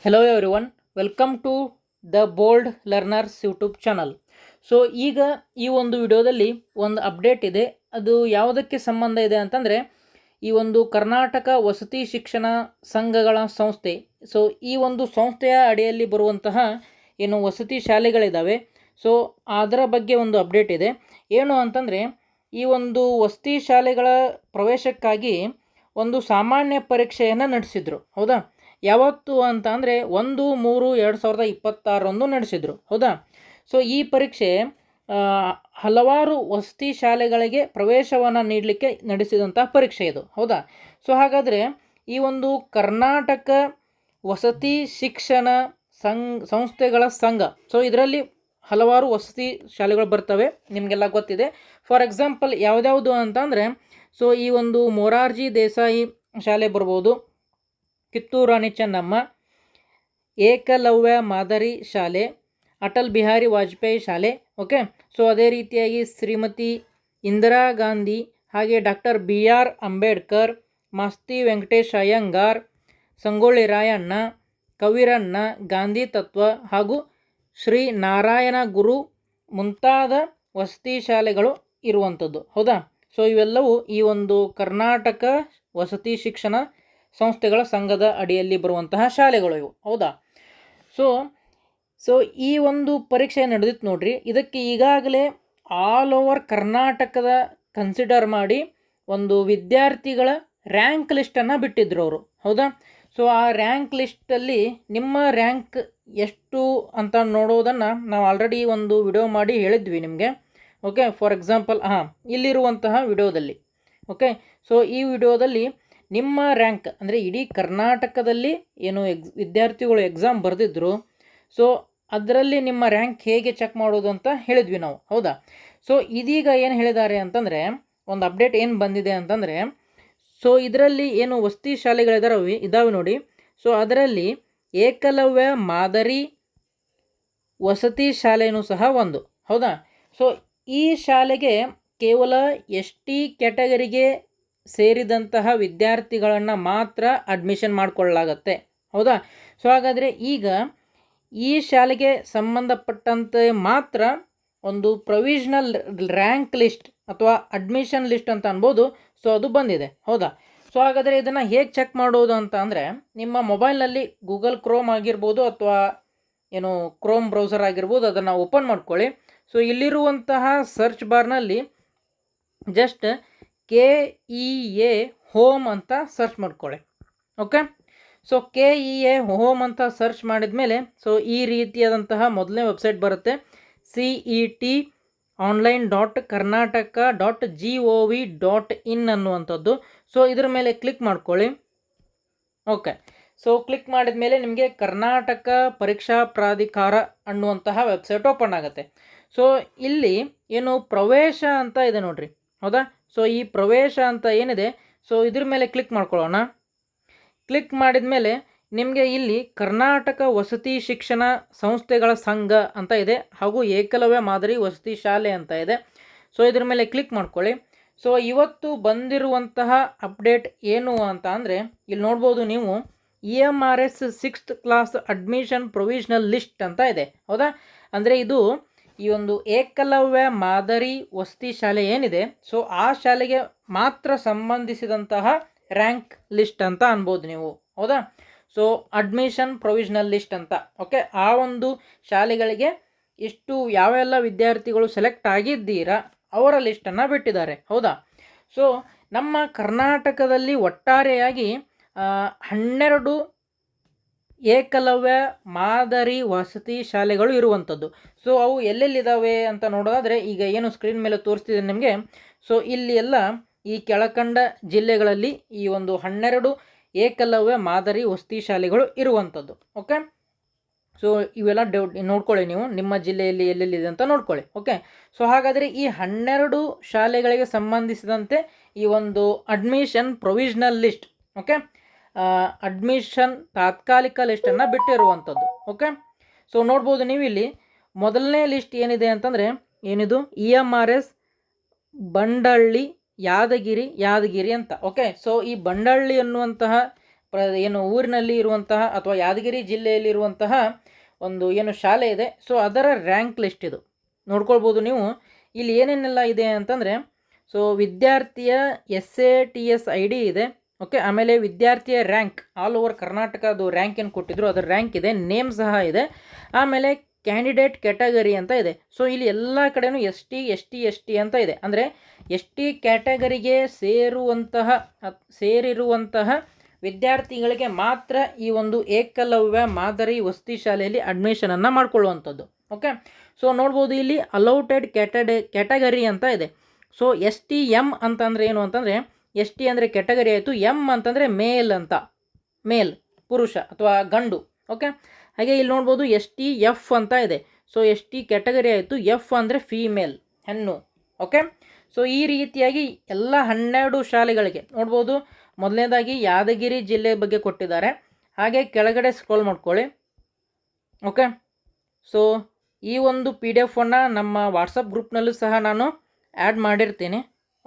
Hello everyone, welcome to the bold learners YouTube channel. So ಈಗ ಈ ಒಂದು ವಿಡಿಯೋದಲ್ಲಿ ಒಂದು ಅಪ್ಡೇಟ್ ಇದೆ. ಅದು ಯಾವುದಕ್ಕೆ ಸಂಬಂಧ ಇದೆ ಅಂತಂದರೆ, ಈ ಒಂದು ಕರ್ನಾಟಕ ವಸತಿ ಶಿಕ್ಷಣ ಸಂಘಗಳ ಸಂಸ್ಥೆ. ಸೊ ಈ ಒಂದು ಸಂಸ್ಥೆಯ ಅಡಿಯಲ್ಲಿ ಬರುವಂತಹ ಏನು ವಸತಿ ಶಾಲೆಗಳಿದ್ದಾವೆ, ಸೊ ಅದರ ಬಗ್ಗೆ ಒಂದು ಅಪ್ಡೇಟ್ ಇದೆ. ಏನು ಅಂತಂದರೆ, ಈ ಒಂದು ವಸತಿ ಶಾಲೆಗಳ ಪ್ರವೇಶಕ್ಕಾಗಿ ಒಂದು ಸಾಮಾನ್ಯ ಪರೀಕ್ಷೆಯನ್ನು ನಡೆಸಿದರು. ಹೌದಾ? ಯಾವತ್ತು ಅಂತ ಅಂದರೆ 1/3/2026 ನಡೆಸಿದರು. ಹೌದಾ? ಸೊ ಈ ಪರೀಕ್ಷೆ ಹಲವಾರು ವಸತಿ ಶಾಲೆಗಳಿಗೆ ಪ್ರವೇಶವನ್ನು ನೀಡಲಿಕ್ಕೆ ನಡೆಸಿದಂಥ ಪರೀಕ್ಷೆ ಇದು. ಹೌದಾ? ಸೊ ಹಾಗಾದರೆ ಈ ಒಂದು ಕರ್ನಾಟಕ ವಸತಿ ಶಿಕ್ಷಣ ಸಂಸ್ಥೆಗಳ ಸಂಘ, ಸೊ ಇದರಲ್ಲಿ ಹಲವಾರು ವಸತಿ ಶಾಲೆಗಳು ಬರ್ತವೆ, ನಿಮಗೆಲ್ಲ ಗೊತ್ತಿದೆ. ಫಾರ್ ಎಕ್ಸಾಂಪಲ್ ಯಾವುದ್ಯಾವುದು ಅಂತಂದರೆ, ಸೊ ಈ ಒಂದು ಮೊರಾರ್ಜಿ ದೇಸಾಯಿ ಶಾಲೆ ಬರ್ಬೋದು, ಕಿತ್ತೂರು ರಾಣಿ ಚೆನ್ನಮ್ಮ, ಏಕಲವ್ಯ ಮಾದರಿ ಶಾಲೆ, ಅಟಲ್ ಬಿಹಾರಿ ವಾಜಪೇಯಿ ಶಾಲೆ. ಓಕೆ, ಸೊ ಅದೇ ರೀತಿಯಾಗಿ ಶ್ರೀಮತಿ ಇಂದಿರಾ ಗಾಂಧಿ, ಹಾಗೆ ಡಾಕ್ಟರ್ BR ಅಂಬೇಡ್ಕರ್, ಮಾಸ್ತಿ ವೆಂಕಟೇಶ್ ಅಯ್ಯಂಗಾರ್, ಸಂಗೊಳ್ಳಿ ರಾಯಣ್ಣ, ಕವಿರಣ್ಣ, ಗಾಂಧಿ ತತ್ವ ಹಾಗೂ ಶ್ರೀ ನಾರಾಯಣ ಗುರು ಮುಂತಾದ ವಸತಿ ಶಾಲೆಗಳು ಇರುವಂಥದ್ದು. ಹೌದಾ? ಸೊ ಇವೆಲ್ಲವೂ ಈ ಒಂದು ಕರ್ನಾಟಕ ವಸತಿ ಶಿಕ್ಷಣ ಸಂಸ್ಥೆಗಳ ಸಂಘದ ಅಡಿಯಲ್ಲಿ ಬರುವಂತಹ ಶಾಲೆಗಳು ಇವು. ಹೌದಾ? ಸೊ ಈ ಒಂದು ಪರೀಕ್ಷೆ ನಡೆದಿತ್ತು ನೋಡ್ರಿ. ಇದಕ್ಕೆ ಈಗಾಗಲೇ ಆಲ್ ಓವರ್ ಕರ್ನಾಟಕದ ಕನ್ಸಿಡರ್ ಮಾಡಿ ಒಂದು ವಿದ್ಯಾರ್ಥಿಗಳ ರ್ಯಾಂಕ್ ಲಿಸ್ಟನ್ನು ಬಿಟ್ಟಿದ್ರು ಅವರು. ಹೌದಾ? ಸೊ ಆ ರ್ಯಾಂಕ್ ಲಿಸ್ಟಲ್ಲಿ ನಿಮ್ಮ ರ್ಯಾಂಕ್ ಎಷ್ಟು ಅಂತ ನೋಡೋದನ್ನು ನಾವು ಆಲ್ರೆಡಿ ಒಂದು ವಿಡಿಯೋ ಮಾಡಿ ಹೇಳಿದ್ವಿ ನಿಮಗೆ. ಓಕೆ, ಫಾರ್ ಎಕ್ಸಾಂಪಲ್ ಇಲ್ಲಿರುವಂತಹ ವಿಡಿಯೋದಲ್ಲಿ. ಓಕೆ, ಸೊ ಈ ವಿಡಿಯೋದಲ್ಲಿ ನಿಮ್ಮ ರ್ಯಾಂಕ್ ಅಂದರೆ ಇಡೀ ಕರ್ನಾಟಕದಲ್ಲಿ ಏನು ವಿದ್ಯಾರ್ಥಿಗಳು ಎಕ್ಸಾಮ್ ಬರೆದಿದ್ರು, ಸೊ ಅದರಲ್ಲಿ ನಿಮ್ಮ ರ್ಯಾಂಕ್ ಹೇಗೆ ಚೆಕ್ ಮಾಡೋದು ಅಂತ ಹೇಳಿದ್ವಿ ನಾವು. ಹೌದಾ? ಸೊ ಇದೀಗ ಏನು ಹೇಳಿದ್ದಾರೆ ಅಂತಂದರೆ, ಒಂದು ಅಪ್ಡೇಟ್ ಏನು ಬಂದಿದೆ ಅಂತಂದರೆ, ಸೊ ಇದರಲ್ಲಿ ಏನು ವಸತಿ ಶಾಲೆಗಳಿದಾವೆ ನೋಡಿ, ಸೊ ಅದರಲ್ಲಿ ಏಕಲವ್ಯ ಮಾದರಿ ವಸತಿ ಶಾಲೆಯೂ ಸಹ ಒಂದು. ಹೌದಾ? ಸೊ ಈ ಶಾಲೆಗೆ ಕೇವಲ ST ಕ್ಯಾಟಗರಿಗೆ ಸೇರಿದಂತಹ ವಿದ್ಯಾರ್ಥಿಗಳನ್ನು ಮಾತ್ರ ಅಡ್ಮಿಷನ್ ಮಾಡಿಕೊಳ್ಳಲಾಗತ್ತೆ. ಹೌದಾ? ಸೊ ಹಾಗಾದರೆ ಈಗ ಈ ಶಾಲೆಗೆ ಸಂಬಂಧಪಟ್ಟಂತೆ ಮಾತ್ರ ಒಂದು ಪ್ರೊವಿಷನಲ್ ರ್ಯಾಂಕ್ ಲಿಸ್ಟ್ ಅಥವಾ ಅಡ್ಮಿಷನ್ ಲಿಸ್ಟ್ ಅಂತ ಅನ್ಬೋದು. ಸೊ ಅದು ಬಂದಿದೆ. ಹೌದಾ? ಸೊ ಹಾಗಾದರೆ ಇದನ್ನು ಹೇಗೆ ಚೆಕ್ ಮಾಡೋದು ಅಂತ ಅಂದರೆ, ನಿಮ್ಮ ಮೊಬೈಲ್ನಲ್ಲಿ ಗೂಗಲ್ ಕ್ರೋಮ್ ಆಗಿರ್ಬೋದು ಅಥವಾ ಏನು ಕ್ರೋಮ್ ಬ್ರೌಸರ್ ಆಗಿರ್ಬೋದು, ಅದನ್ನು ಓಪನ್ ಮಾಡ್ಕೊಳ್ಳಿ. ಸೊ ಇಲ್ಲಿರುವಂತಹ ಸರ್ಚ್ ಬಾರ್ನಲ್ಲಿ ಜಸ್ಟ್ KEA ಹೋಮ್ ಅಂತ ಸರ್ಚ್ ಮಾಡ್ಕೊಳ್ಳಿ. ಓಕೆ, ಸೊ KEA ಹೋಮ್ ಅಂತ ಸರ್ಚ್ ಮಾಡಿದ ಮೇಲೆ ಸೊ ಈ ರೀತಿಯಾದಂತಹ ಮೊದಲನೇ ವೆಬ್ಸೈಟ್ ಬರುತ್ತೆ, cet.online.karnataka.gov.in ಅನ್ನುವಂಥದ್ದು. ಸೊ ಇದ್ರ ಮೇಲೆ ಕ್ಲಿಕ್ ಮಾಡ್ಕೊಳ್ಳಿ. ಓಕೆ, ಸೊ ಕ್ಲಿಕ್ ಮಾಡಿದ ಮೇಲೆ ನಿಮಗೆ ಕರ್ನಾಟಕ ಪರೀಕ್ಷಾ ಪ್ರಾಧಿಕಾರ ಅನ್ನುವಂತಹ ವೆಬ್ಸೈಟ್ ಓಪನ್ ಆಗುತ್ತೆ. ಸೊ ಇಲ್ಲಿ ಏನು ಪ್ರವೇಶ ಅಂತ ಇದೆ ನೋಡ್ರಿ. ಹೌದಾ? ಸೊ ಈ ಪ್ರವೇಶ ಅಂತ ಏನಿದೆ, ಸೊ ಇದ್ರ ಮೇಲೆ ಕ್ಲಿಕ್ ಮಾಡ್ಕೊಳ್ಳೋಣ. ಕ್ಲಿಕ್ ಮಾಡಿದ ಮೇಲೆ ನಿಮಗೆ ಇಲ್ಲಿ ಕರ್ನಾಟಕ ವಸತಿ ಶಿಕ್ಷಣ ಸಂಸ್ಥೆಗಳ ಸಂಘ ಅಂತ ಇದೆ, ಹಾಗೂ ಏಕಲವ್ಯ ಮಾದರಿ ವಸತಿ ಶಾಲೆ ಅಂತ ಇದೆ. ಸೊ ಇದ್ರ ಮೇಲೆ ಕ್ಲಿಕ್ ಮಾಡ್ಕೊಳ್ಳಿ. ಸೊ ಇವತ್ತು ಬಂದಿರುವಂತಹ ಅಪ್ಡೇಟ್ ಏನು ಅಂತ ಅಂದರೆ, ಇಲ್ಲಿ ನೋಡ್ಬೋದು ನೀವು EMRS 6th class admission provisional list ಅಂತ ಇದೆ. ಹೌದಾ? ಅಂದರೆ ಇದು ಈ ಒಂದು ಏಕಲವ್ಯ ಮಾದರಿ ವಸತಿ ಶಾಲೆ ಏನಿದೆ, ಸೊ ಆ ಶಾಲೆಗೆ ಮಾತ್ರ ಸಂಬಂಧಿಸಿದಂತಹ ರ್ಯಾಂಕ್ ಲಿಸ್ಟ್ ಅಂತ ಅನ್ಬೋದು ನೀವು. ಹೌದಾ? ಸೊ ಅಡ್ಮಿಷನ್ ಪ್ರೊವಿಷನಲ್ ಲಿಸ್ಟ್ ಅಂತ. ಓಕೆ, ಆ ಒಂದು ಶಾಲೆಗಳಿಗೆ ಇಷ್ಟು ಯಾವೆಲ್ಲ ವಿದ್ಯಾರ್ಥಿಗಳು ಸೆಲೆಕ್ಟ್ ಆಗಿದ್ದೀರಾ ಅವರ ಲಿಸ್ಟನ್ನು ಬಿಟ್ಟಿದ್ದಾರೆ. ಹೌದಾ? ಸೊ ನಮ್ಮ ಕರ್ನಾಟಕದಲ್ಲಿ ಒಟ್ಟಾರೆಯಾಗಿ 12 ಏಕಲವ್ಯ ಮಾದರಿ ವಸತಿ ಶಾಲೆಗಳು ಇರುವಂಥದ್ದು. ಸೊ ಅವು ಎಲ್ಲೆಲ್ಲಿದ್ದಾವೆ ಅಂತ ನೋಡೋದಾದರೆ, ಈಗ ಏನು ಸ್ಕ್ರೀನ್ ಮೇಲೆ ತೋರಿಸ್ತಿದೆ ನಿಮಗೆ, ಸೊ ಇಲ್ಲಿ ಎಲ್ಲ ಈ ಕೆಳಕಂಡ ಜಿಲ್ಲೆಗಳಲ್ಲಿ ಈ ಒಂದು 12 ಏಕಲವ್ಯ ಮಾದರಿ ವಸತಿ ಶಾಲೆಗಳು ಇರುವಂಥದ್ದು. ಓಕೆ, ಸೊ ಇವೆಲ್ಲ ನೋಡ್ಕೊಳ್ಳಿ ನೀವು, ನಿಮ್ಮ ಜಿಲ್ಲೆಯಲ್ಲಿ ಎಲ್ಲೆಲ್ಲಿದೆ ಅಂತ ನೋಡ್ಕೊಳ್ಳಿ. ಓಕೆ, ಸೊ ಹಾಗಾದರೆ ಈ 12 ಶಾಲೆಗಳಿಗೆ ಸಂಬಂಧಿಸಿದಂತೆ ಈ ಒಂದು admission provisional list, okay, admission ತಾತ್ಕಾಲಿಕ ಲಿಸ್ಟನ್ನು ಬಿಟ್ಟಿರುವಂಥದ್ದು. ಓಕೆ, ಸೊ ನೋಡ್ಬೋದು ನೀವು ಇಲ್ಲಿ ಮೊದಲನೇ ಲಿಸ್ಟ್ ಏನಿದೆ ಅಂತಂದರೆ, ಏನಿದು EMRS ಬಂಡಳ್ಳಿ ಯಾದಗಿರಿ ಅಂತ. ಓಕೆ, ಸೊ ಈ ಬಂಡಳ್ಳಿ ಅನ್ನುವಂತಹ ಏನು ಊರಿನಲ್ಲಿ ಇರುವಂತಹ ಅಥವಾ ಯಾದಗಿರಿ ಜಿಲ್ಲೆಯಲ್ಲಿರುವಂತಹ ಒಂದು ಏನು ಶಾಲೆ ಇದೆ, ಸೊ ಅದರ ರ್ಯಾಂಕ್ ಲಿಸ್ಟ್ ಇದು ನೋಡ್ಕೊಳ್ಬೋದು ನೀವು. ಇಲ್ಲಿ ಏನೇನೆಲ್ಲ ಇದೆ ಅಂತಂದರೆ, ಸೊ ವಿದ್ಯಾರ್ಥಿಯ SATS ID ಇದೆ, ಓಕೆ. ಆಮೇಲೆ ವಿದ್ಯಾರ್ಥಿಯ ರ್ಯಾಂಕ್ ಆಲ್ ಓವರ್ ಕರ್ನಾಟಕದು ರ್ಯಾಂಕ್ ಏನು ಕೊಟ್ಟಿದ್ರು ಅದರ ರ್ಯಾಂಕ್ ಇದೆ, ನೇಮ್ ಸಹ ಇದೆ. ಆಮೇಲೆ ಕ್ಯಾಂಡಿಡೇಟ್ ಕ್ಯಾಟಗರಿ ಅಂತ ಇದೆ. ಸೊ ಇಲ್ಲಿ ಎಲ್ಲ ಕಡೆಯೂ ST ಅಂತ ಇದೆ. ಅಂದರೆ ST ಕ್ಯಾಟಗರಿಗೆ ಸೇರಿರುವಂತಹ ವಿದ್ಯಾರ್ಥಿಗಳಿಗೆ ಮಾತ್ರ ಈ ಒಂದು ಏಕಲವ್ಯ ಮಾದರಿ ವಸತಿ ಶಾಲೆಯಲ್ಲಿ ಅಡ್ಮಿಷನನ್ನು ಮಾಡ್ಕೊಳ್ಳುವಂಥದ್ದು, ಓಕೆ. ಸೊ ನೋಡ್ಬೋದು ಇಲ್ಲಿ ಅಲೌಟೆಡ್ ಕ್ಯಾಟಗರಿ ಅಂತ ಇದೆ. ಸೊ STM ಅಂತಂದರೆ ಏನು ಅಂತಂದರೆ, ST ಅಂದರೆ ಕ್ಯಾಟಗರಿ ಆಯಿತು, M ಅಂತಂದರೆ ಮೇಲ್ ಅಂತ, ಮೇಲ್ ಪುರುಷ ಅಥವಾ ಗಂಡು, ಓಕೆ. ಹಾಗೆ ಇಲ್ಲಿ ನೋಡ್ಬೋದು STF ಅಂತ ಇದೆ. ಸೊ ST ಕ್ಯಾಟಗರಿ ಆಯಿತು, F ಅಂದರೆ ಫೀಮೇಲ್, ಹೆಣ್ಣು, ಓಕೆ. ಸೊ ಈ ರೀತಿಯಾಗಿ ಎಲ್ಲ 12 ಶಾಲೆಗಳಿಗೆ ನೋಡ್ಬೋದು. ಮೊದಲನೇದಾಗಿ ಯಾದಗಿರಿ ಜಿಲ್ಲೆ ಬಗ್ಗೆ ಕೊಟ್ಟಿದ್ದಾರೆ. ಹಾಗೆ ಕೆಳಗಡೆ ಸ್ಕ್ರೋಲ್ ಮಾಡ್ಕೊಳ್ಳಿ, ಓಕೆ. ಸೊ ಈ ಒಂದು PDF ನಮ್ಮ ವಾಟ್ಸಪ್ ಗ್ರೂಪ್ನಲ್ಲೂ ಸಹ ನಾನು ಆ್ಯಡ್ ಮಾಡಿರ್ತೀನಿ,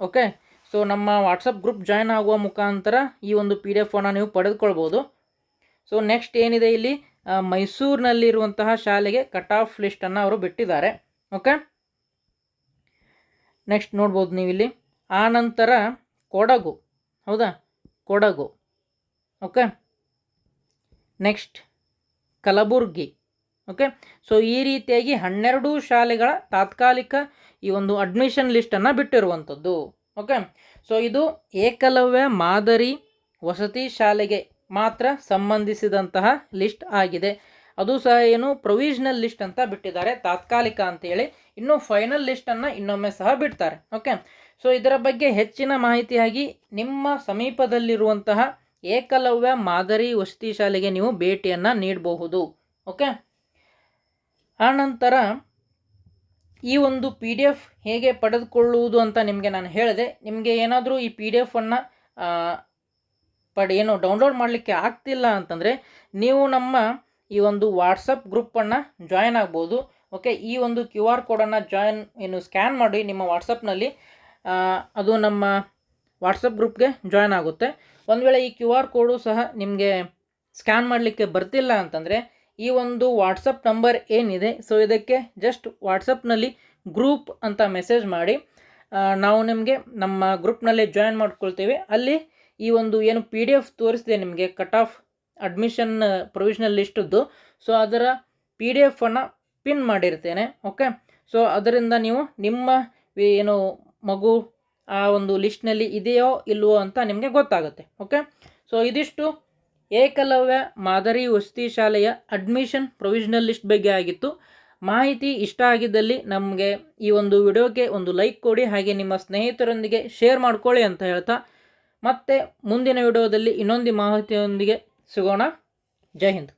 ಓಕೆ. ಸೊ ನಮ್ಮ ವಾಟ್ಸಪ್ ಗ್ರೂಪ್ ಜಾಯ್ನ್ ಆಗುವ ಮುಖಾಂತರ ಈ ಒಂದು PDF ನೀವು ಪಡೆದುಕೊಳ್ಬೋದು. ಸೊ ನೆಕ್ಸ್ಟ್ ಏನಿದೆ, ಇಲ್ಲಿ ಮೈಸೂರಿನಲ್ಲಿರುವಂತಹ ಶಾಲೆಗೆ ಕಟ್ ಆಫ್ ಲಿಸ್ಟನ್ನು ಅವರು ಬಿಟ್ಟಿದ್ದಾರೆ, ಓಕೆ. ನೆಕ್ಸ್ಟ್ ನೋಡ್ಬೋದು ನೀವು ಇಲ್ಲಿ. ಆ ನಂತರ ಕೊಡಗು, ಹೌದಾ, Kodagu, okay. Next Kalaburagi, okay. So ಈ ರೀತಿಯಾಗಿ 12 ಶಾಲೆಗಳ ತಾತ್ಕಾಲಿಕ ಈ ಒಂದು ಅಡ್ಮಿಷನ್ ಲಿಸ್ಟನ್ನು ಬಿಟ್ಟಿರುವಂಥದ್ದು, ಓಕೆ. ಸೊ ಇದು ಏಕಲವ್ಯ ಮಾದರಿ ವಸತಿ ಶಾಲೆಗೆ ಮಾತ್ರ ಸಂಬಂಧಿಸಿದಂತಹ ಲಿಸ್ಟ್ ಆಗಿದೆ. ಅದು ಸಹ ಏನು ಪ್ರೊವಿಷನಲ್ ಲಿಸ್ಟ್ ಅಂತ ಬಿಟ್ಟಿದ್ದಾರೆ, ತಾತ್ಕಾಲಿಕ ಅಂತೇಳಿ. ಇನ್ನು ಫೈನಲ್ ಲಿಸ್ಟನ್ನು ಇನ್ನೊಮ್ಮೆ ಸಹ ಬಿಡ್ತಾರೆ, ಓಕೆ. ಸೊ ಇದರ ಬಗ್ಗೆ ಹೆಚ್ಚಿನ ಮಾಹಿತಿಯಾಗಿ ನಿಮ್ಮ ಸಮೀಪದಲ್ಲಿರುವಂತಹ ಏಕಲವ್ಯ ಮಾದರಿ ವಸತಿ ಶಾಲೆಗೆ ನೀವು ಭೇಟಿಯನ್ನು ನೀಡಬಹುದು, ಓಕೆ. ಆನಂತರ ಈ ಒಂದು PDF ಹೇಗೆ ಪಡೆದುಕೊಳ್ಳುವುದು ಅಂತ ನಿಮಗೆ ನಾನು ಹೇಳಿದೆ. ನಿಮಗೆ ಏನಾದರೂ ಈ PDF ಏನು ಡೌನ್ಲೋಡ್ ಮಾಡಲಿಕ್ಕೆ ಆಗ್ತಿಲ್ಲ ಅಂತಂದರೆ ನೀವು ನಮ್ಮ ಈ ಒಂದು ವಾಟ್ಸಪ್ ಗ್ರೂಪನ್ನು ಜಾಯ್ನ್ ಆಗ್ಬೋದು, ಓಕೆ. ಈ ಒಂದು QR ಕೋಡನ್ನು ಸ್ಕ್ಯಾನ್ ಮಾಡಿ ನಿಮ್ಮ ವಾಟ್ಸಪ್ನಲ್ಲಿ, ಅದು ನಮ್ಮ ವಾಟ್ಸಪ್ ಗ್ರೂಪ್ಗೆ ಜಾಯ್ನ್ ಆಗುತ್ತೆ. ಒಂದು ವೇಳೆ ಈ QR ಕೋಡು ಸಹ ನಿಮಗೆ ಸ್ಕ್ಯಾನ್ ಮಾಡಲಿಕ್ಕೆ ಬರ್ತಿಲ್ಲ ಅಂತಂದರೆ ಈ ಒಂದು ವಾಟ್ಸಪ್ ನಂಬರ್ ಏನಿದೆ, ಸೊ ಇದಕ್ಕೆ ಜಸ್ಟ್ ವಾಟ್ಸಪ್ನಲ್ಲಿ ಗ್ರೂಪ್ ಅಂತ ಮೆಸೇಜ್ ಮಾಡಿ, ನಾವು ನಿಮಗೆ ನಮ್ಮ ಗ್ರೂಪ್ನಲ್ಲಿ ಜಾಯ್ನ್ ಮಾಡ್ಕೊಳ್ತೀವಿ. ಅಲ್ಲಿ ಈ ಒಂದು ಏನು PDF ತೋರಿಸಿದೆ ನಿಮಗೆ ಕಟ್ ಆಫ್ ಅಡ್ಮಿಷನ್ ಪ್ರೊವಿಷನಲ್ ಲಿಸ್ಟದ್ದು, ಸೊ ಅದರ PDF ಪಿನ್ ಮಾಡಿರ್ತೇನೆ, ಓಕೆ. ಸೊ ಅದರಿಂದ ನೀವು ನಿಮ್ಮ ಏನು ಮಗು ಆ ಒಂದು ಲಿಸ್ಟ್ನಲ್ಲಿ ಇದೆಯೋ ಇಲ್ವೋ ಅಂತ ನಿಮಗೆ ಗೊತ್ತಾಗುತ್ತೆ, ಓಕೆ. ಸೊ ಇದಿಷ್ಟು ಏಕಲವ್ಯ ಮಾದರಿ ವಸತಿ ಶಾಲೆಯ ಅಡ್ಮಿಷನ್ ಪ್ರೊವಿಷನಲ್ ಲಿಸ್ಟ್ ಬಗ್ಗೆ ಆಗಿತ್ತು. ಮಾಹಿತಿ ಇಷ್ಟ ಆಗಿದ್ದಲ್ಲಿ ನಮಗೆ ಈ ಒಂದು ವಿಡಿಯೋಗೆ ಒಂದು ಲೈಕ್ ಕೊಡಿ, ಹಾಗೆ ನಿಮ್ಮ ಸ್ನೇಹಿತರೊಂದಿಗೆ ಶೇರ್ ಮಾಡ್ಕೊಳ್ಳಿ ಅಂತ ಹೇಳ್ತಾ, ಮತ್ತೆ ಮುಂದಿನ ವಿಡಿಯೋದಲ್ಲಿ ಇನ್ನೊಂದು ಮಾಹಿತಿಯೊಂದಿಗೆ ಸಿಗೋಣ. ಜೈ ಹಿಂದ್.